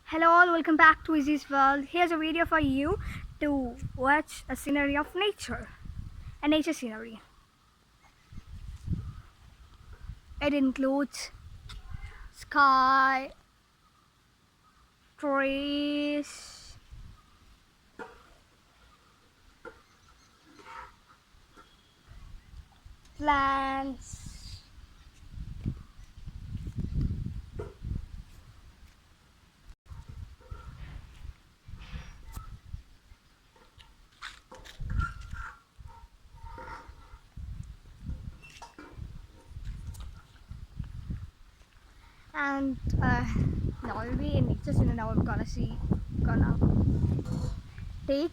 Hello all, welcome back to Izzy's World. Here's a video for you to watch a scenery of nature, a nature scenery. It includes sky, trees, plants, and now we'll be in nature scenery. Now we're gonna take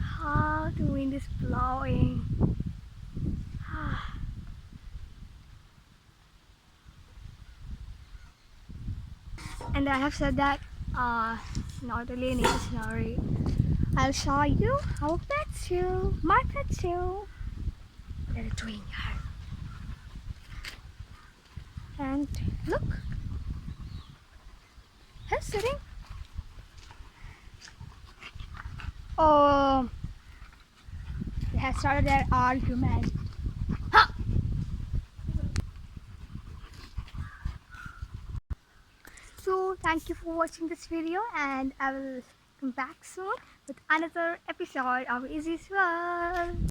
how the wind is blowing. And I have said that not really a nature scenery. I'll show you how pets you, my pets you. They're doing here. And look, he's sitting. Oh, they have started their argument. Ha! So thank you for watching this video, and I will come back soon with another episode of Easy's World.